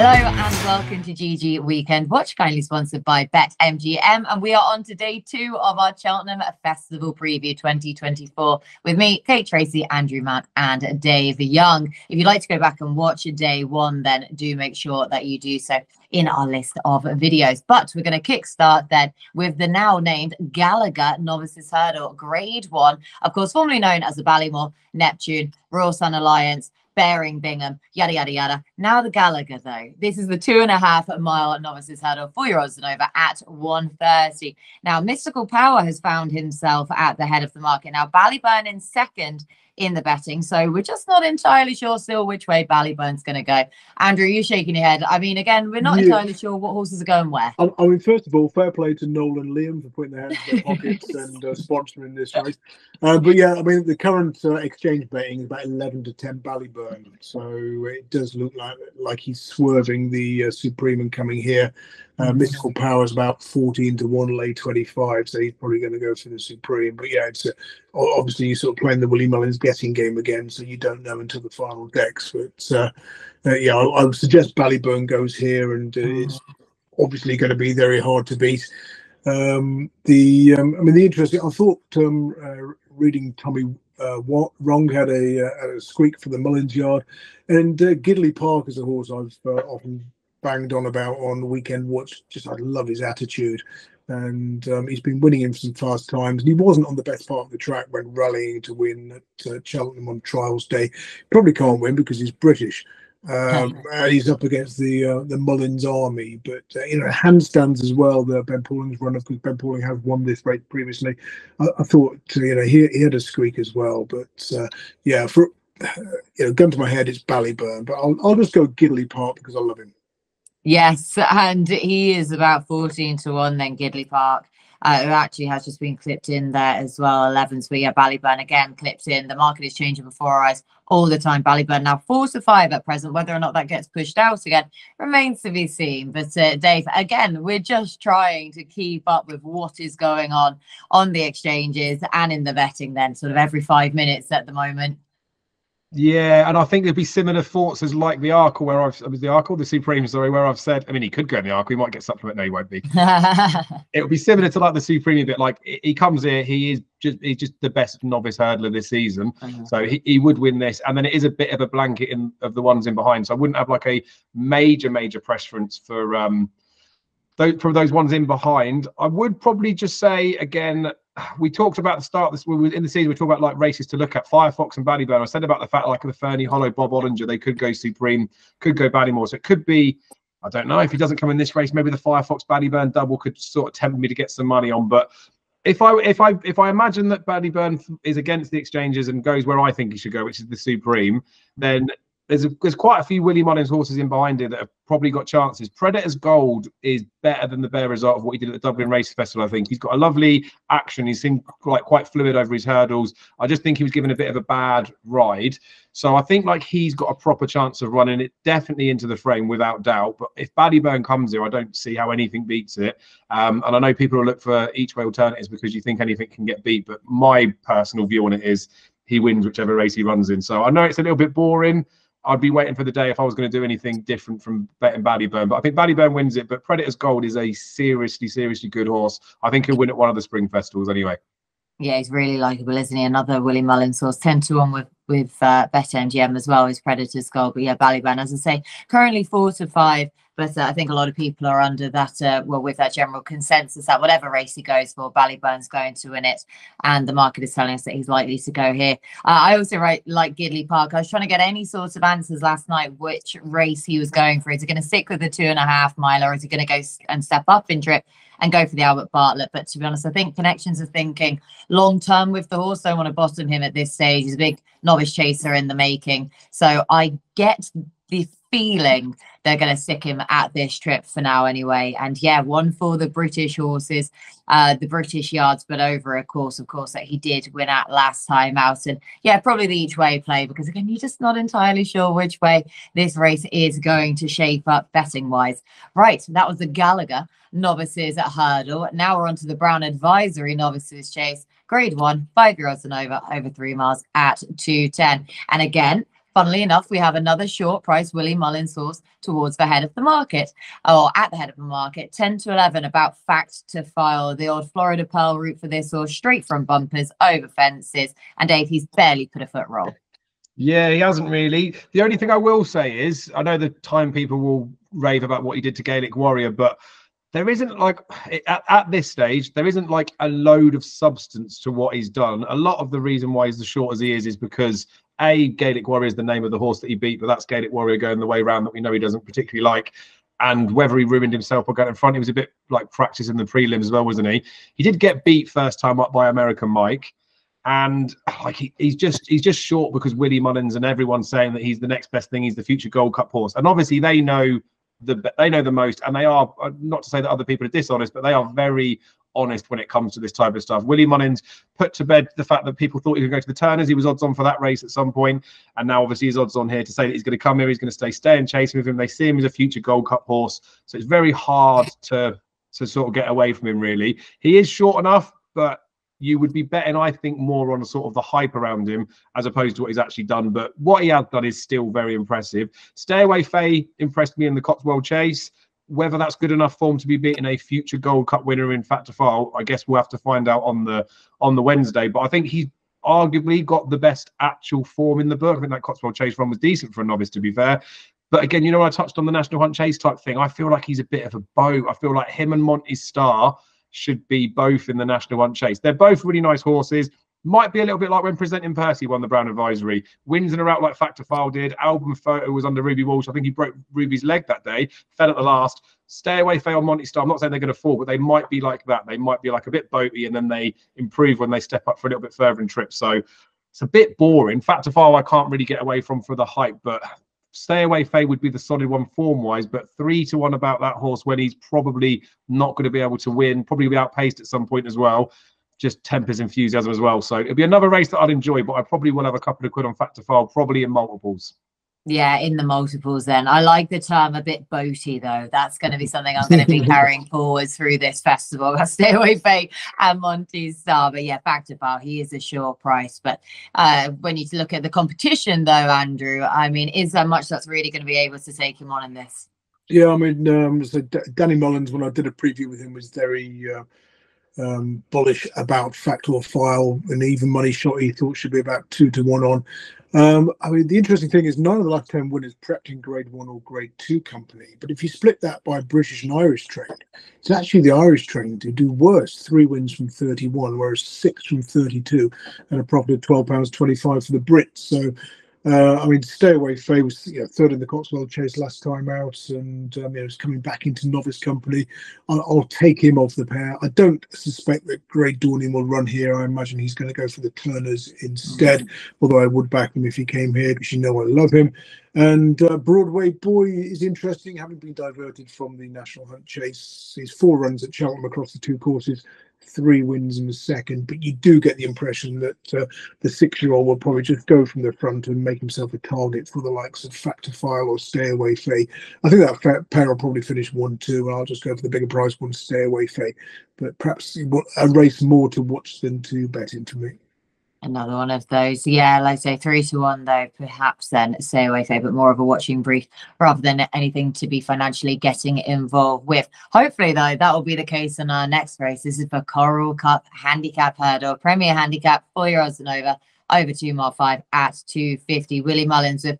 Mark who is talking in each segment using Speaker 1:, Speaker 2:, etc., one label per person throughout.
Speaker 1: Hello and welcome to GG Weekend Watch, kindly sponsored by BetMGM, and we are on to day 2 of our Cheltenham Festival preview 2024 with me, Kate Tracey, Andrew Mack and Dave Young. If you'd like to go back and watch day 1, then do make sure that you do so in our list of videos. But we're going to kickstart then with the now named Gallagher Novices Hurdle Grade 1, of course formerly known as the Ballymore, Neptune, Royal Sun Alliance, Bearing, Bingham, yada, yada, yada. Now the Gallagher, though. This is the 2.5 mile novices hurdle, 4-year-olds and over at 1:30. Now, Mystical Power has found himself at the head of the market. Now, Ballyburn in second in the betting. So we're just not entirely sure still which way Ballyburn's going to go. Andrew, you shaking your head. I mean, again, we're not entirely sure what horses are going where.
Speaker 2: I mean, first of all, fair play to Noel and Liam for putting their hands in their pockets and sponsoring this race. But yeah, I mean, the current exchange betting is about 11 to 10 Ballyburn. So it does look like he's swerving the Supreme and coming here. Mystical Power is about 14 to 1, lay 25, so he's probably going to go for the Supreme. But yeah, it's obviously you're sort of playing the Willie Mullins guessing game again, so you don't know until the final decks. But yeah, I would suggest Ballyburn goes here, and it's obviously going to be very hard to beat. I mean, the interesting, I thought reading Tommy Wrong had a squeak for the Mullins yard, and Gidleigh Park is a horse I've often banged on about on the Weekend Watch. Just I love his attitude, and he's been winning in some fast times, and he wasn't on the best part of the track when rallying to win at Cheltenham on trials day. Probably can't win because he's British. And he's up against the Mullins army, but handstands as well. The Ben Pauling's run, because Ben Pauling has won this race previously. I thought he had a squeak as well, but yeah, for gun to my head, it's Ballyburn, but I'll just go Gidleigh Park because I love him.
Speaker 1: Yes, and he is about 14 to 1 then, Gidleigh Park, who actually has just been clipped in there as well, 11. So yeah, Ballyburn again clipped in. The market is changing before our eyes all the time. Ballyburn now 4 to 5 at present. Whether or not that gets pushed out again remains to be seen. But Dave, again, we're just trying to keep up with what is going on the exchanges and in the betting then, sort of every 5 minutes at the moment.
Speaker 3: Yeah, and I think there'd be similar thoughts as like the Arkle, where the Supreme, sorry, where I've said, I mean, he could go in the Arkle, he might get supplement, no, he won't be. It would be similar to like the Supreme a bit, like he comes here, he's just the best novice hurdler this season, so he would win this, and then it is a bit of a blanket of the ones in behind, so I wouldn't have like a major preference for those ones in behind. I would probably just say again, we talked about the start this in the season. We talked about like races to look at, Firefox and Ballyburn. I said about the fact like the Fernie Hollow, Bob Ollinger, they could go Supreme, could go Ballymore. So it could be, I don't know, if he doesn't come in this race, maybe the Firefox Ballyburn double could sort of tempt me to get some money on. But if I imagine that Ballyburn is against the exchanges and goes where I think he should go, which is the Supreme, then there's quite a few Willie Mullins horses in behind it that have probably got chances. Predator's Gold is better than the bare result of what he did at the Dublin Race Festival, I think. He's got a lovely action. He seemed quite fluid over his hurdles. I just think he was given a bit of a bad ride. So I think like he's got a proper chance of running it definitely into the frame without doubt. But if Ballyburn comes here, I don't see how anything beats it. And I know people will look for each way alternatives because you think anything can get beat. But my personal view on it is he wins whichever race he runs in. So I know it's a little bit boring. I'd be waiting for the day if I was going to do anything different from betting Ballyburn. But I think Ballyburn wins it. But Predator's Gold is a seriously good horse. I think he'll win at one of the spring festivals anyway.
Speaker 1: Yeah, he's really likeable, isn't he? Another Willie Mullins horse, 10 to 1 with BetMGM as well as Predator's Gold. But yeah, Ballyburn, as I say, currently 4 to 5. But I think a lot of people are under that, with that general consensus that whatever race he goes for, Ballyburn's going to win it. And the market is telling us that he's likely to go here. I also like Gidleigh Park. I was trying to get any sort of answers last night, which race he was going for. Is he going to stick with the 2.5 mile, or is he going to go and step up in trip and go for the Albert Bartlett? But to be honest, I think connections are thinking long term with the horse. Don't want to bottom him at this stage. He's a big novice chaser in the making. So I get the feeling they're going to stick him at this trip for now anyway. And yeah, one for the British horses, the British yards, but over a course, of course, that he did win at last time out. And yeah, probably the each way play, because again, you're just not entirely sure which way this race is going to shape up betting wise. Right, that was the Gallagher Novices at Hurdle. Now we're on to the Brown Advisory Novices Chase, Grade 1, 5-year-olds and over 3 miles at 2:10. And again, Funnily enough, we have another short price Willie Mullins horse towards the head of the market, or at the head of the market, 10 to 11, about Fact to File. The old Florida Pearl route for this horse, straight from bumpers, over fences, and Dave, he's barely put a foot wrong.
Speaker 3: Yeah, he hasn't really. The only thing I will say is, I know the time people will rave about what he did to Gaelic Warrior, but there isn't like, at this stage, there isn't like a load of substance to what he's done. A lot of the reason why he's as short as he is because Gaelic Warrior is the name of the horse that he beat, but that's Gaelic Warrior going the way around that we know he doesn't particularly like. And whether he ruined himself or got in front, he was a bit like practice in the prelims as well, wasn't he? He did get beat first time up by American Mike. And like he's just short because Willie Mullins and everyone's saying that he's the next best thing, he's the future Gold Cup horse. And obviously they know the most, and they are, not to say that other people are dishonest, but they are very honest when it comes to this type of stuff. Willie Mullins put to bed the fact that people thought he could go to the Turners. He was odds on for that race at some point, and now obviously he's odds on here to say that he's going to come here, he's going to stay and chasing with him. They see him as a future Gold Cup horse, so it's very hard to sort of get away from him, really. He is short enough, but you would be betting, I think, more on sort of the hype around him as opposed to what he's actually done. But what he has done is still very impressive. Stay Away Faye impressed me in the Cotswold Chase. Whether that's good enough form to be beating a future Gold Cup winner in Fact to File, I guess we'll have to find out on the Wednesday. But I think he's arguably got the best actual form in the book. I think that Cotswold Chase run was decent for a novice, to be fair. But again, you know, I touched on the National Hunt Chase type thing. I feel like he's a bit of a boat. I feel like him and Monty Star should be both in the National Hunt Chase. They're both really nice horses. Might be a little bit like when Presenting Percy won the Brown Advisory. Wins in a route like Fact to File did. Album Photo was under Ruby Walsh. I think he broke Ruby's leg that day. Fell at the last. Stay Away Faye on Monty Star. I'm not saying they're going to fall, but they might be like that. They might be like a bit boaty, and then they improve when they step up for a little bit further in trips. So it's a bit boring. Fact to File I can't really get away from for the hype, but Stay Away Faye would be the solid one form-wise, but 3 to 1 about that horse when he's probably not going to be able to win, probably be outpaced at some point as well. Just tempers enthusiasm as well. So it'll be another race that I'd enjoy, but I probably will have a couple of quid on Fact to File, probably in multiples.
Speaker 1: Yeah, in the multiples then. I like the term a bit boaty, though. That's going to be something I'm going to be carrying forwards through this festival. I'll Stay Away Faye and Monty Star. But yeah, Fact to File, he is a sure price. But when you look at the competition, though, Andrew, I mean, is there much that's really going to be able to take him on in this?
Speaker 2: Yeah, I mean, so Danny Mullins, when I did a preview with him, was very bullish about Fact or File, and even money shot he thought should be about 2 to 1 on. I mean, the interesting thing is none of the last 10 winners prepped in Grade 1 or Grade 2 company, but if you split that by British and Irish trained, it's actually the Irish trained who do worse. 3 wins from 31, whereas 6 from 32, and a profit of £12.25 for the Brits. So I mean, Stay Away Faye was third in the Cotswold Chase last time out, and he's coming back into novice company. I'll take him off the pair. I don't suspect that Grey Dawning will run here. I imagine he's going to go for the Turners instead, although I would back him if he came here, because you know I love him. And Broadway Boy is interesting, having been diverted from the National Hunt Chase. He's 4 runs at Cheltenham across the 2 courses, 3 wins in the second, but you do get the impression that the 6-year-old will probably just go from the front and make himself a target for the likes of Fact to File or Stay Away Faye. I think that pair will probably finish 1-2, and I'll just go for the bigger price one, Stay Away Faye. But perhaps a race more to watch than to bet into me.
Speaker 1: Another one of those. Yeah, like I say, 3 to 1, though, perhaps then Stay Away Faye, but more of a watching brief rather than anything to be financially getting involved with. Hopefully, though, that will be the case in our next race. This is for Coral Cup Handicap Hurdle, Premier Handicap, 4-year-olds and over 2 mile 5 at 250. Willie Mullins with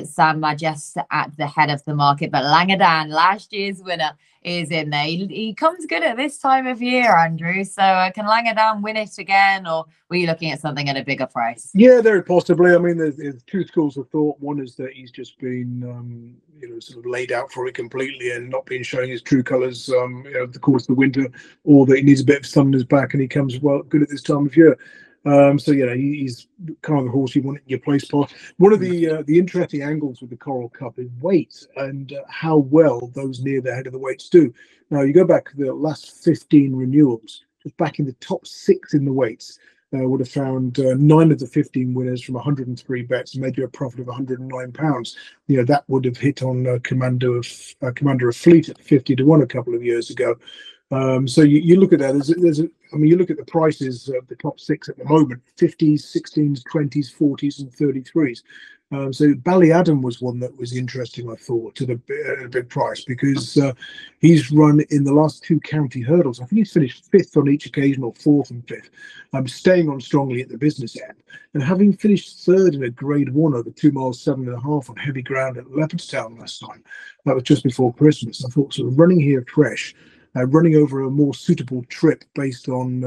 Speaker 1: Sam Majest at the head of the market, but Langadan, last year's winner, is in there. He comes good at this time of year, Andrew. So can Langadan win it again, or were you looking at something at a bigger price?
Speaker 2: Yeah, very possibly. I mean, there's 2 schools of thought. One is that he's just been, sort of laid out for it completely and not been showing his true colours, over the course of the winter, or that he needs a bit of sun in his back and he comes well good at this time of year. So he's kind of the horse you want in your place pot. One of the interesting angles with the Coral Cup is weight and how well those near the head of the weights do. Now you go back to the last 15 renewals, just back in the top 6 in the weights, would have found 9 of the 15 winners from 103 bets and made you a profit of £109. That would have hit on Commander of Fleet at 50 to 1 a couple of years ago. So you look at that. I mean, you look at the prices of the top 6 at the moment: 50s, 16s, 20s, 40s, and 33s. So Ballyadam was one that was interesting, I thought, to a big price, because he's run in the last 2 county hurdles. I think he's finished 5th on each occasion, or 4th and 5th. Staying on strongly at the business end, and having finished 3rd in a Grade 1 over 2 miles 7.5 on heavy ground at Leopardstown last time. That was just before Christmas. I thought, sort of running here fresh. Running over a more suitable trip based on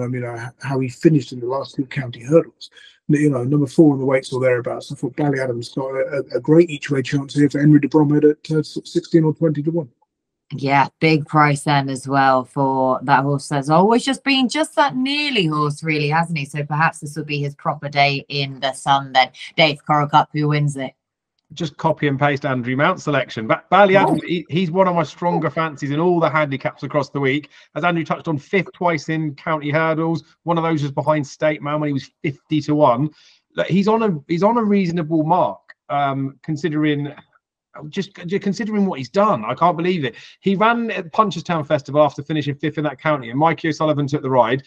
Speaker 2: how he finished in the last 2 county hurdles. Number 4 in the weights or thereabouts. I thought Ballyadam's got a great each way chance here for Henry de Bromhead at 16 or 20 to 1.
Speaker 1: Yeah, big price then as well for that horse. Has always just been just that nearly horse, really, hasn't he? So perhaps this will be his proper day in the sun then. Dave, Coral Cup, who wins it?
Speaker 3: Just copy and paste Andrew Mount selection. Ballyadam, he's one of my stronger fancies in all the handicaps across the week. As Andrew touched on, 5th twice in county hurdles. One of those was behind State Man when he was 50 to 1. He's on a reasonable mark, considering what he's done. I can't believe it. He ran at Punchestown Festival after finishing 5th in that county, and Mikey O'Sullivan took the ride.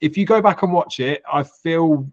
Speaker 3: If you go back and watch it, I feel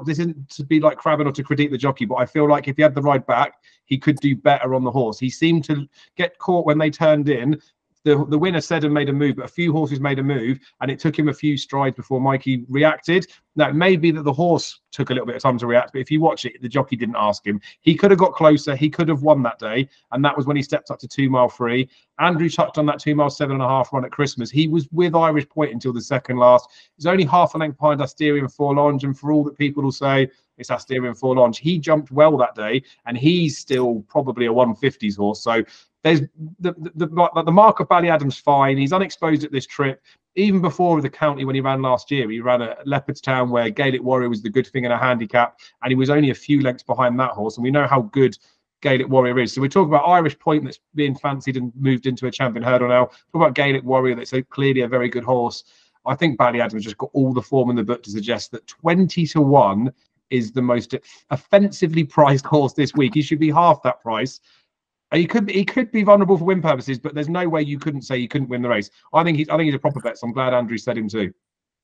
Speaker 3: this isn't to be like crabbing or to critique the jockey, but I feel like if he had the ride back, he could do better on the horse. He seemed to get caught when they turned in. The winner said and made a move, but a few horses made a move, and it took him a few strides before Mikey reacted. Now, it may be that the horse took a little bit of time to react, but if you watch it, the jockey didn't ask him. He could have got closer. He could have won that day, and that was when he stepped up to 2 mile free. Andrew touched on that 2 mile 7.5 run at Christmas. He was with Irish Point until the second last. He's only half a length behind Asterion Forlonge, and for all that people will say it's Asterion Forlonge, he jumped well that day, and he's still probably a 150s horse. So there's the mark of Ballyadam's fine. He's unexposed at this trip. Even before the county, when he ran last year, he ran at Leopardstown, where Gaelic Warrior was the good thing in a handicap, and he was only a few lengths behind that horse. And we know how good Gaelic Warrior is. So we're talking about Irish Point that's being fancied and moved into a champion hurdle now. Talk about Gaelic Warrior that's clearly a very good horse. I think Ballyadam's just got all the form in the book to suggest that 20 to 1 is the most offensively priced horse this week. He should be half that price. He could be vulnerable for win purposes, but there's no way you couldn't say he couldn't win the race. I think he's a proper bet. So I'm glad Andrew said him too.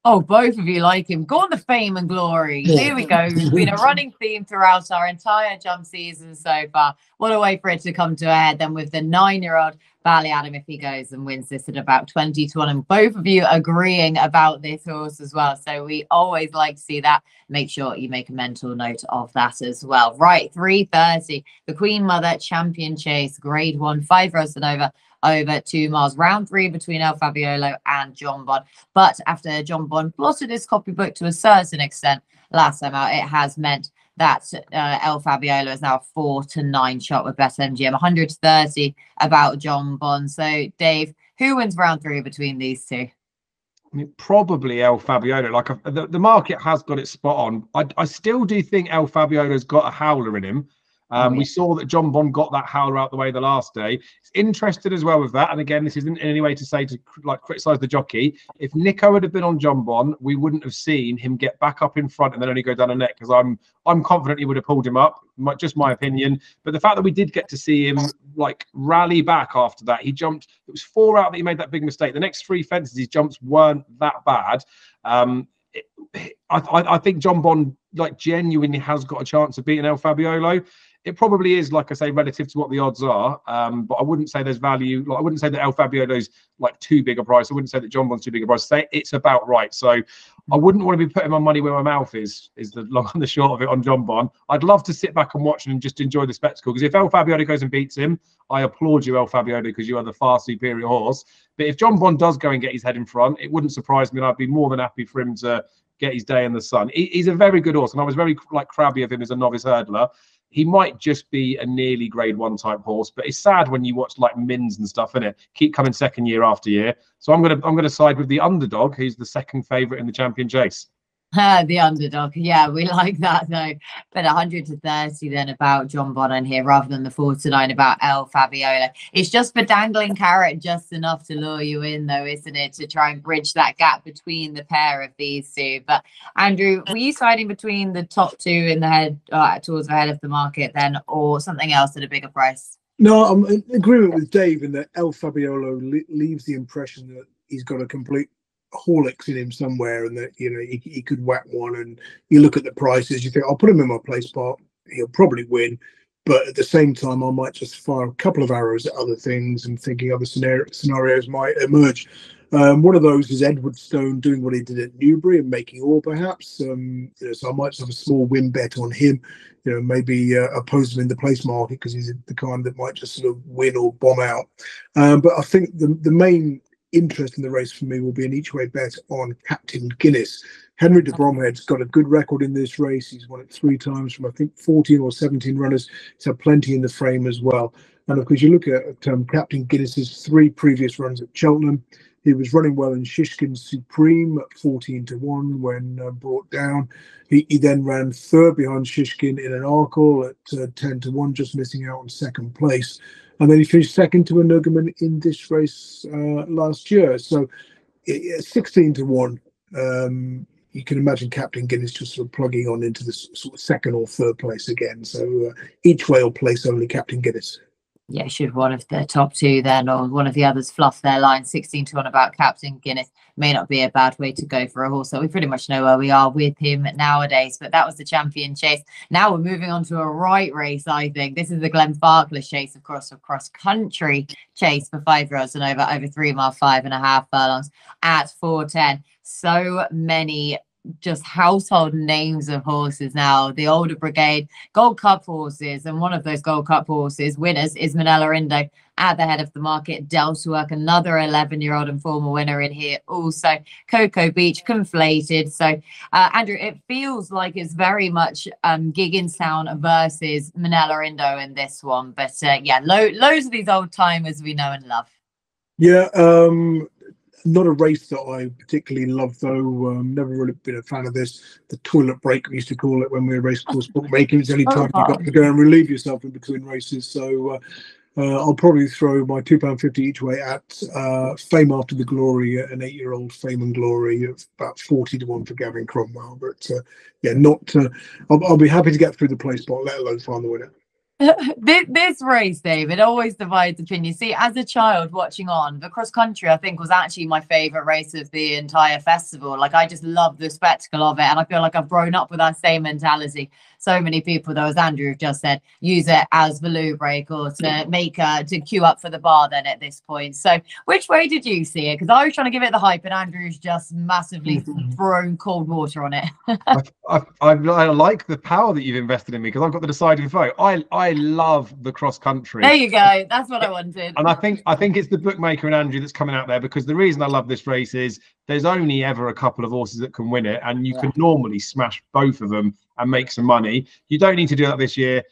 Speaker 1: Oh, both of you like him. Go on the fame and glory. Here we go. It's been a running theme throughout our entire jump season so far. What a way for it to come to a head then with the 9-year-old Ballyadam, if he goes and wins this at about 20 to 1. And both of you agreeing about this horse as well. So we always like to see that. Make sure you make a mental note of that as well. Right, 3:30. The Queen Mother Champion Chase, Grade 1, 5 rows and over 2 miles. Round 3 between El Fabiolo and John Bond. But after John Bond plotted his copybook to a certain extent last time out, it has meant that El Fabiolo is now a 4 to 9 shot with BetMGM, 130 about John Bond. So, Dave, who wins round 3 between these two?
Speaker 3: I mean, probably El Fabiolo. Like the market has got it spot on. I still do think El Fabiolo's got a howler in him. We saw that John Bond got that howler out the way the last day. It's interested as well with that. And again, this isn't in any way to say to criticise the jockey. If Nico had been on John Bond, we wouldn't have seen him get back up in front and then only go down a neck, because I'm confident he would have pulled him up. Just my opinion. But the fact that we did get to see him rally back after that, he jumped. It was 4 out that he made that big mistake. The next 3 fences, his jumps weren't that bad. I think John Bond genuinely has got a chance of beating El Fabiolo. It probably is, like I say, relative to what the odds are. But I wouldn't say there's value. I wouldn't say that El Fabiolo's too big a price. I wouldn't say that John Bond's too big a price. Say it's about right. So I wouldn't want to be putting my money where my mouth is the long and the short of it on John Bond. I'd love to sit back and watch and just enjoy the spectacle. Because if El Fabiolo goes and beats him, I applaud you, El Fabiolo, because you are the far superior horse. But if John Bond does go and get his head in front, it wouldn't surprise me, and I'd be more than happy for him to get his day in the sun. He's a very good horse, and I was very crabby of him as a novice hurdler. He might just be a nearly Grade 1 type horse, but it's sad when you watch Mins and stuff, innit? Keep coming second year after year. So I'm gonna side with the underdog, who's the second favourite in the Champion Chase.
Speaker 1: The underdog. Yeah, we like that though. But 100 to 30 then about John Bonham here rather than the 4 to 9 about El Fabiolo. It's just the dangling carrot just enough to lure you in though, isn't it? To try and bridge that gap between the pair of these two. But Andrew, were you siding between the top 2 in the head towards the head of the market then, or something else at a bigger price?
Speaker 2: No, I'm in agreement with Dave in that El Fabiolo leaves the impression that he's got a complete Horlicks in him somewhere, and that, you know, he could whack one. And you look at the prices, you think, I'll put him in my place part, he'll probably win. But at the same time, I might just fire a couple of arrows at other things and thinking other scenarios might emerge. One of those is Edwardstone doing what he did at Newbury and making all, perhaps. You know, so I might just have a small win bet on him. You know, maybe oppose him in the place market because he's the kind that might just sort of win or bomb out. But I think the main interest in the race for me will be an each way bet on Captain Guinness. Henry de Bromhead's got a good record in this race. He's won it 3 times from, I think, 14 or 17 runners. He's had plenty in the frame as well. And of course, you look at Captain Guinness's 3 previous runs at Cheltenham. He was running well in Shishkin Supreme at 14-1 when brought down. He then ran 3rd behind Shishkin in an Arkle at 10-1, just missing out on 2nd place. And then he finished 2nd to a Nuggeman in this race last year. So 16-1. You can imagine Captain Guinness just sort of plugging on into the sort of 2nd or 3rd place again. So each way will place only Captain Guinness.
Speaker 1: Yeah, should one of the top 2 then, or one of the others, fluff their line, 16-1 about Captain Guinness may not be a bad way to go for a horse. So we pretty much know where we are with him nowadays. But that was the Champion Chase. Now we're moving on to a right race, I think. This is the Glenfarclas Chase, of course, a cross-country chase for 5-year-olds and over 3 mile, 5.5 furlongs at 4:10. So many just household names of horses now. The older brigade Gold Cup horses, and one of those Gold Cup horses winners is Minella Indo at the head of the market. Delta Work, another 11-year-old and former winner in here also. Cocoa Beach, Conflated. So Andrew, it feels like it's very much Gigginstown versus Minella Indo in this one, but yeah, loads of these old timers we know and love.
Speaker 2: Yeah, not a race that I particularly love, though. Never really been a fan of this. The toilet break, we used to call it when we were racecourse bookmaking. It's the only time you got to go and relieve yourself in between races. So I'll probably throw my £2.50 each way at Fame After the Glory, an 8-year-old Fame and Glory of about 40-1 for Gavin Cromwell. But yeah, not. I'll be happy to get through the place spot, let alone find the winner.
Speaker 1: This race, David, always divides opinion. See, as a child watching on, the cross country, I think, was actually my favorite race of the entire festival. Like, I just love the spectacle of it, and I feel like I've grown up with that same mentality. So many people, though, as Andrew just said, use it as the loo break or to make to queue up for the bar then at this point. So which way did you see it? Because I was trying to give it the hype, and Andrew's just massively thrown cold water on it.
Speaker 3: I like the power that you've invested in me, because I've got the deciding vote. I love the cross country.
Speaker 1: There you go. That's what I wanted.
Speaker 3: And I think it's the bookmaker and Andrew that's coming out there, because the reason I love this race is there's only ever a couple of horses that can win it, and you can normally smash both of them and make some money. You don't need to do that this year.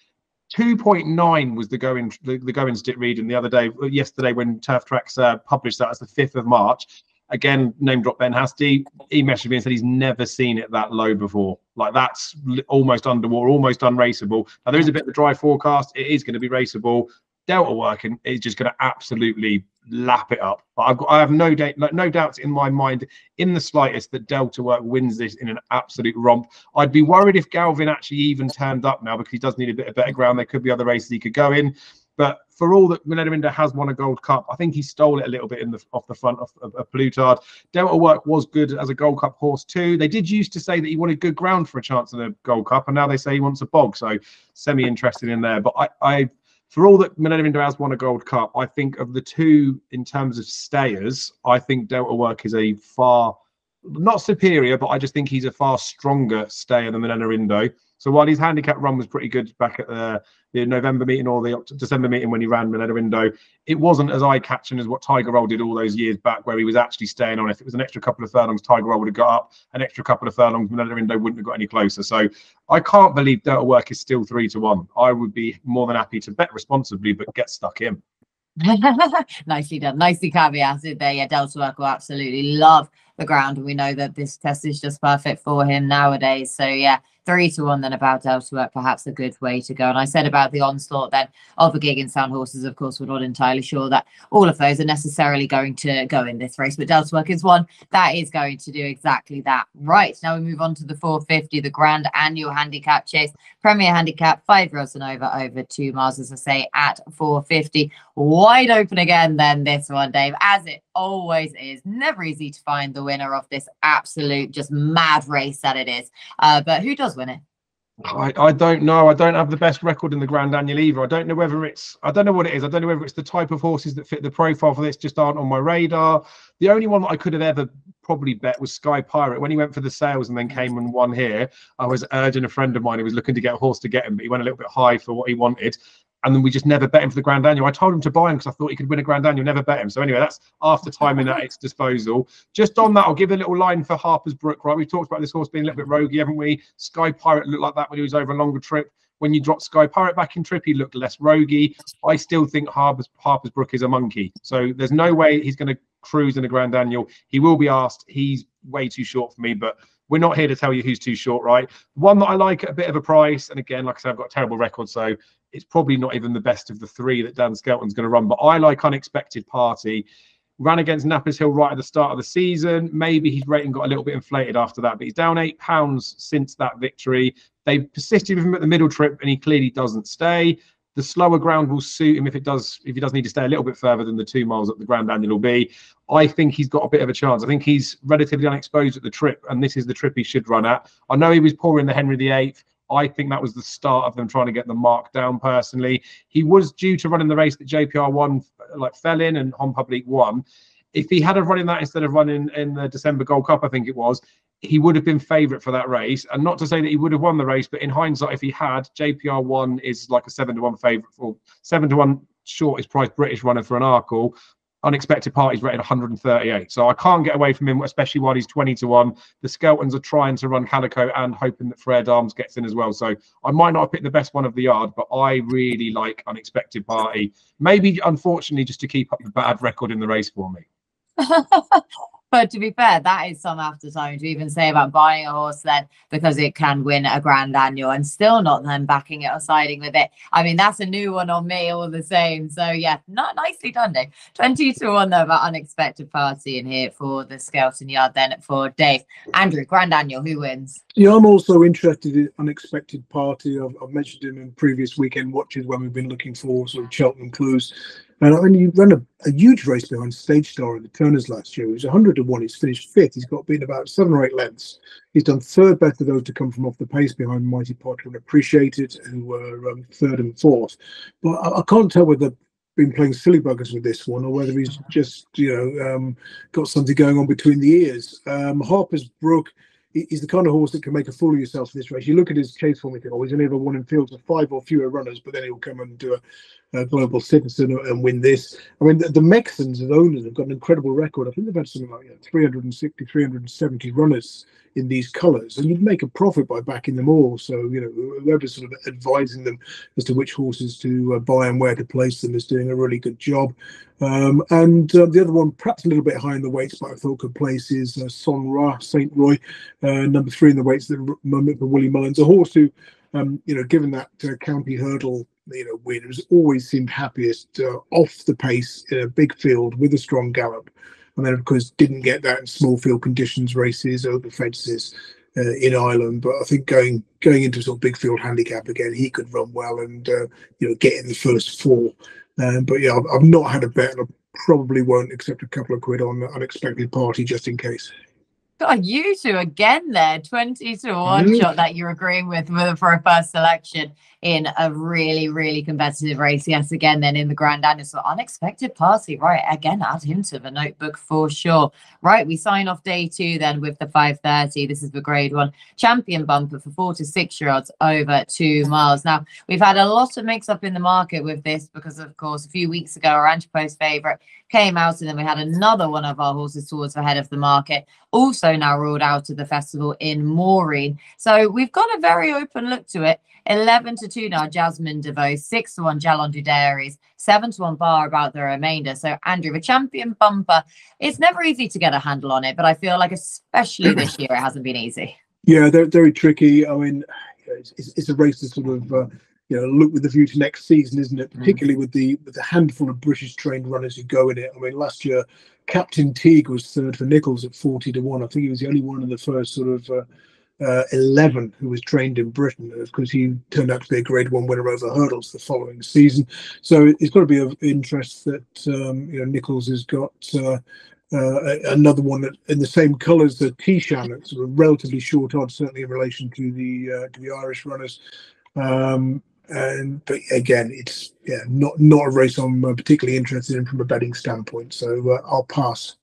Speaker 3: 2.9 was the going stick reading yesterday when Turf Tracks published that as the 5th of March. Again, name drop Ben Hasty. He messaged me and said he's never seen it that low before. Like, that's almost underwater, almost unraceable. Now, there is a bit of a dry forecast. It is going to be raceable. Delta Working is just going to absolutely lap it up. I have no doubts in my mind in the slightest that Delta Work wins this in an absolute romp. I'd be worried if Galvin actually even turned up now, because he does need a bit of better ground. There could be other races he could go in. But for all that Minella Indo has won a Gold Cup, I think he stole it a little bit off the front of Plutard. Delta Work was good as a Gold Cup horse too. They did used to say that he wanted good ground for a chance in a Gold Cup, and now they say he wants a bog. So semi-interested in there. But for all that Minella Indo has won a Gold Cup, I think of the two in terms of stayers, I think Delta Work is a far, not superior, but I just think he's a far stronger stayer than Minella Indo. So while his handicap run was pretty good back at the November meeting or the December meeting when he ran Minella Indo, it wasn't as eye-catching as what Tiger Roll did all those years back, where he was actually staying on. If it was an extra couple of furlongs, Tiger Roll would have got up. An extra couple of furlongs, Minella Indo wouldn't have got any closer. So I can't believe Delta Work is still 3-1. I would be more than happy to bet responsibly, but get stuck in.
Speaker 1: Nicely done, nicely caveated there. Yeah, Delta Work will absolutely love the ground, and we know that this test is just perfect for him nowadays. So yeah, 3-1 then about Delta, perhaps a good way to go. And I said about the onslaught then of the Gigginstown horses, of course, we're not entirely sure that all of those are necessarily going to go in this race, but Delta is one that is going to do exactly that. Right, now we move on to the 450, the Grand Annual Handicap Chase, Premier Handicap, 5-year-olds and over 2 miles, as I say, at 450. Wide open again then, this one, Dave, as it always is. Never easy to find the winner of this absolute just mad race that it is. But who does win it?
Speaker 3: I don't know. I don't have the best record in the Grand Annual either. I don't know whether it's, I don't know what it is. I don't know whether it's the type of horses that fit the profile for this just aren't on my radar. The only one that I could have ever probably bet was Sky Pirate. When he went for the sales and then came and won here, I was urging a friend of mine who was looking to get a horse to get him, but he went a little bit high for what he wanted. And then we just never bet him for the Grand Annual. I told him to buy him because I thought he could win a Grand Annual, never bet him. So anyway, that's after timing at its disposal. Just on that, I'll give a little line for Harper's Brook, right? We've talked about this horse being a little bit roguey, haven't we? Sky Pirate looked like that when he was over a longer trip. When you drop Sky Pirate back in trip, he looked less roguey. I still think Harper's Brook is a monkey. So there's no way he's going to cruise in a Grand Annual. He will be asked. He's way too short for me, but we're not here to tell you who's too short, right? One that I like at a bit of a price, and again, like I said, I've got a terrible record, so it's probably not even the best of the three that Dan Skelton's going to run, but I like Unexpected Party. Ran against Nappers Hill right at the start of the season. Maybe his rating got a little bit inflated after that, but he's down £8 since that victory. They've persisted with him at the middle trip, and he clearly doesn't stay. The slower ground will suit him if he does need to stay a little bit further than the 2 miles that the Grand Annual will be. I think he's got a bit of a chance. I think he's relatively unexposed at the trip, and this is the trip he should run at. I know he was poor in the Henry VIII. I think that was the start of them trying to get the mark down personally. He was due to run in the race that JPR won, like fell in, and Hon Public won. If he had a run in that instead of running in the December Gold Cup, I think it was, he would have been favourite for that race. And not to say that he would have won the race, but in hindsight, if he had, JPR 1 is like a 7-1 favourite, or 7-1 shortest price British runner for an Arkle. Unexpected Party's rated 138. So I can't get away from him, especially while he's 20-1. The Skeltons are trying to run Calico and hoping that Fred Arms gets in as well. So I might not have picked the best one of the yard, but I really like Unexpected Party. Maybe, unfortunately, just to keep up the bad record in the race for me.
Speaker 1: But to be fair, that is some after time to even say about buying a horse then because it can win a Grand Annual and still not then backing it or siding with it. I mean, that's a new one on me all the same. So yeah, not nicely done, Dave. 20-1 though about Unexpected Party in here for the Skelton Yard then for Dave. Andrew, Grand Annual, who wins?
Speaker 2: Yeah, I'm also interested in Unexpected Party. I've mentioned him in previous weekend watches when we've been looking for sort of Cheltenham clues. And I mean, he ran a huge race behind Stage Star in the Turners last year. He was 100-1. He's finished 5th. He's got beaten about 7 or 8 lengths. He's done 3rd best of those to come from off the pace behind Mighty Potter and Appreciated, who were 3rd and 4th. But I can't tell whether been playing silly buggers with this one or whether he's just, got something going on between the ears. Harper's Brook, he's the kind of horse that can make a fool of yourself in this race. You look at his chase form, you think, oh, he's only ever won in fields of 5 or fewer runners, but then he'll come and do a global citizen and win this. I mean, the Mexicans as owners have got an incredible record. I think they've had something like 360, 370 runners in these colours, and you'd make a profit by backing them all. So, whoever's sort of advising them as to which horses to buy and where to place them is doing a really good job. The other one, perhaps a little bit high in the weights, but I thought could place is Son Ra, St. Roy, number 3 in the weights at the moment for Willie Mullins, a horse who, given that county hurdle, win, has always seemed happiest off the pace in a big field with a strong gallop. And then, of course, didn't get that in small field conditions races, over fences in Ireland. But I think going into sort of big field handicap again, he could run well and get in the first 4. But yeah, I've not had a bet, and I probably won't accept a couple of quid on the Unexpected Party just in case.
Speaker 1: God, you two again there, 20-1 shot that you're agreeing with for a first selection in a really, really competitive race. Yes, again, then in the Grand Annual. So Unexpected Party, right, again, add him to the notebook for sure. Right, we sign off day 2 then with the 5:30. This is the grade 1 champion bumper for 4 to 6-year-olds over 2 miles. Now, we've had a lot of mix-up in the market with this because, of course, a few weeks ago, our Antipost favourite came out, and then we had another one of our horses towards the head of the market, also now ruled out of the festival in Maureen. So we've got a very open look to it. 11-2 now, Jasmine DeVoe. 6-1, Jalon Dairies. 7-1 Bar about the remainder. So Andrew, the champion bumper, it's never easy to get a handle on it, but I feel like especially this year it hasn't been easy.
Speaker 2: Yeah, they're very tricky. I mean, it's a race to sort of look with the view to next season, isn't it? Particularly with the handful of British trained runners who go in it. I mean, last year Captain Teague was third for Nichols at 40-1. I think he was the only one in the first sort of 11 who was trained in Britain, because he turned out to be a Grade 1 winner over hurdles the following season. So it's got to be of interest that Nichols has got another one that in the same colours, the T-Shan, at sort of relatively short odds, certainly in relation to the Irish runners. But again, it's not a race I'm particularly interested in from a betting standpoint. So I'll pass.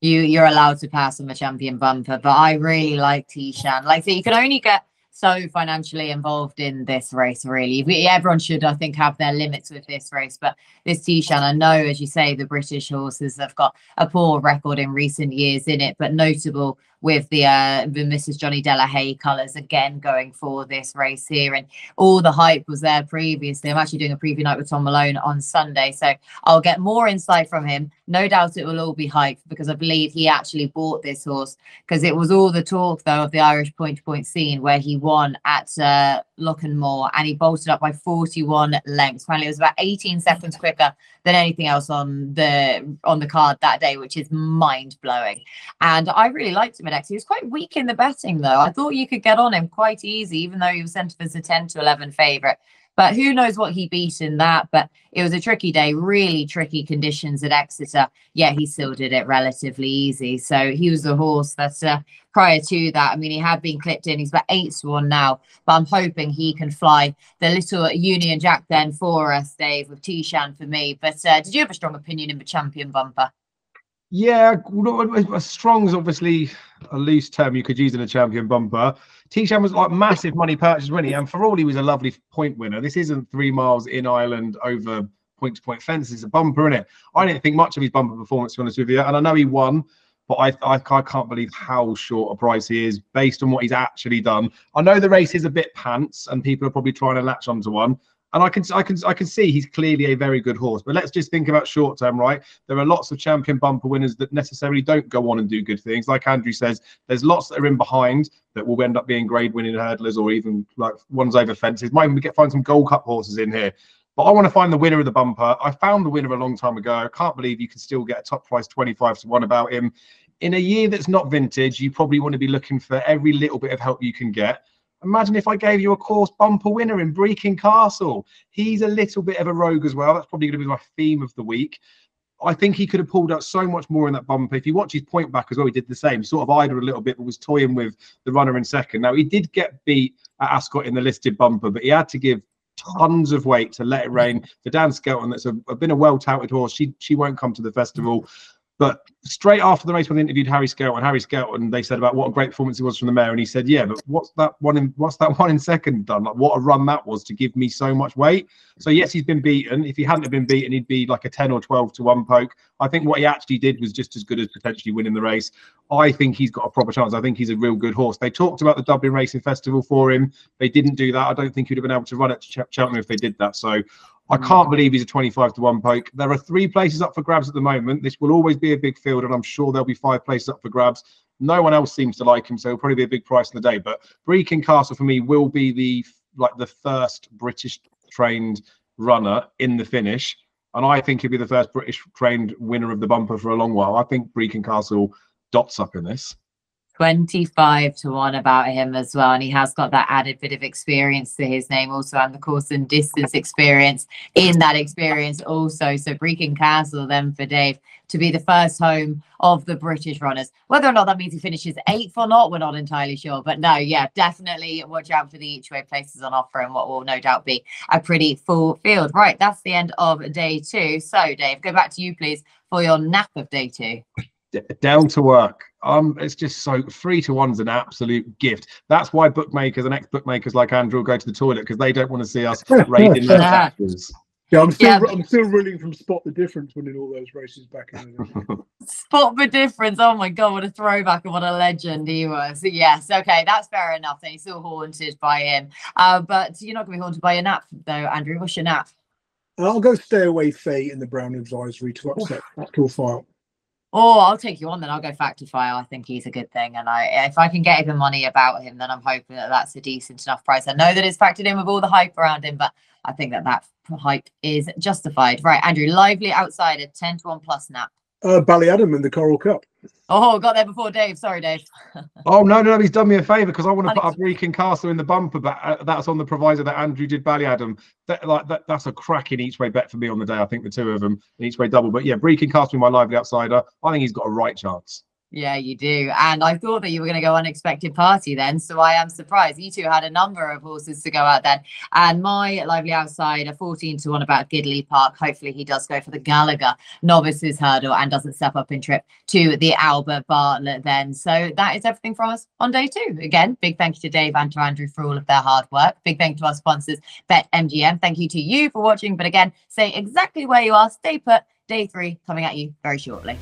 Speaker 1: You're allowed to pass on the champion bumper, but I really like T-Shan. Like, so you can only get so financially involved in this race, really. Everyone should, I think, have their limits with this race, but this T-Shan, I know, as you say, the British horses have got a poor record in recent years in it, but notable with the Mrs. Johnny Delahaye colours again going for this race here, and all the hype was there previously. I'm actually doing a preview night with Tom Malone on Sunday, so I'll get more insight from him. No doubt it will all be hype, because I believe he actually bought this horse, because it was all the talk though of the Irish point-to-point scene where he won at Lockhamore, and he bolted up by 41 lengths. Apparently it was about 18 seconds quicker than anything else on the card that day, which is mind-blowing. And I really liked him at X. He was quite weak in the betting though. I thought you could get on him quite easy, even though he was sent as a 10-11 favourite. But who knows what he beat in that. But it was a tricky day, really tricky conditions at Exeter. Yeah, he still did it relatively easy. So he was a horse that prior to that, I mean, he had been clipped in. He's about 8-1 now. But I'm hoping he can fly the little Union Jack then for us, Dave, with T-Shan for me. But did you have a strong opinion in the champion bumper?
Speaker 3: Yeah, strong is obviously a loose term you could use in a champion bumper. T-Shan was like massive money purchase, really, and for all he was a lovely point winner. This isn't 3 miles in Ireland over point-to-point fences. It's a bumper, isn't it? I didn't think much of his bumper performance, to be honest with you, and I know he won, but I can't believe how short a price he is based on what he's actually done. I know the race is a bit pants, and people are probably trying to latch onto one. And I can see he's clearly a very good horse. But let's just think about short term, right? There are lots of champion bumper winners that necessarily don't go on and do good things. Like Andrew says, there's lots that are in behind that will end up being grade winning hurdlers, or even like ones over fences. Might even find some Gold Cup horses in here. But I want to find the winner of the bumper. I found the winner a long time ago. I can't believe you can still get a top price 25-1 about him. In a year that's not vintage, you probably want to be looking for every little bit of help you can get. Imagine if I gave you a course bumper winner in Brecon Castle. He's a little bit of a rogue as well. That's probably going to be my theme of the week. I think he could have pulled out so much more in that bumper. If you watch his point back as well, he did the same. Sort of idled a little bit, but was toying with the runner in second. Now, he did get beat at Ascot in the listed bumper, but he had to give tons of weight to Let It Rain for Dan Skelton. That's been a well-touted horse. She won't come to the festival. But straight after the race, when they interviewed Harry Skelton, they said about what a great performance it was from the mare, and he said, "Yeah, but what's that one in second done? Like, what a run that was to give me so much weight." So yes, he's been beaten. If he hadn't have been beaten, he'd be like a 10 or 12-1 poke. I think what he actually did was just as good as potentially winning the race. I think he's got a proper chance. I think he's a real good horse. They talked about the Dublin Racing Festival for him. They didn't do that. I don't think he'd have been able to run at Cheltenham if they did that. So I can't believe he's a 25-1 poke. There are 3 places up for grabs at the moment. This will always be a big field, and I'm sure there'll be 5 places up for grabs. No one else seems to like him, so it'll probably be a big price in the day. But Brecon Castle for me will be the first British trained runner in the finish, and I think he'll be the first British trained winner of the bumper for a long while. I think Brecon Castle dots up in this.
Speaker 1: 25-1 about him as well, and he has got that added bit of experience to his name also, and the course and distance experience in that experience also. So Brecon Castle then for Dave to be the first home of the British runners. Whether or not that means he finishes 8th or not, we're not entirely sure, but no, yeah, definitely watch out for the each way places on offer and what will no doubt be a pretty full field. Right, that's the end of day 2. So Dave, go back to you please for your nap of day 2.
Speaker 3: Down to work. It's just so 3-1's an absolute gift. That's why bookmakers and ex-bookmakers like Andrew go to the toilet, because they don't want to see us raiding their factors.
Speaker 2: Yeah, I'm still ruling from Spot the Difference winning all those races back in the day.
Speaker 1: Spot the Difference. Oh my God, what a throwback and what a legend he was. Yes, okay, that's fair enough. Then you're still haunted by him. But you're not going to be haunted by your nap, though, Andrew. What's your nap?
Speaker 2: I'll go Stay Away Faye in the Brown Advisory to upset Backdoor File.
Speaker 1: Oh, I'll take you on then. I'll go Fact to File. I think he's a good thing. And if I can get even money about him, then I'm hoping that that's a decent enough price. I know that it's factored in with all the hype around him, but I think that hype is justified. Right, Andrew, Lively Outsider, 10-1 plus nap.
Speaker 2: Ballyadam in the Coral Cup.
Speaker 1: Oh, got there before Dave. Sorry, Dave.
Speaker 3: Oh, no, he's done me a favour because I want to put up Brecon Castle in the bumper, but that's on the proviso that Andrew did Ballyadam. That's a cracking each way bet for me on the day. I think the two of them, an each way double. But yeah, Brecon Castle, my Lively Outsider. I think he's got a right chance.
Speaker 1: Yeah, you do. And I thought that you were going to go Unexpected Party then, so I am surprised. You two had a number of horses to go out then. And my Lively Outsider, 14-1 about Gidleigh Park. Hopefully he does go for the Gallagher Novices Hurdle and doesn't step up in trip to the Albert Bartlett then. So that is everything from us on day 2. Again, big thank you to Dave and to Andrew for all of their hard work. Big thank you to our sponsors, BetMGM. Thank you to you for watching. But again, stay exactly where you are. Stay put. Day 3 coming at you very shortly.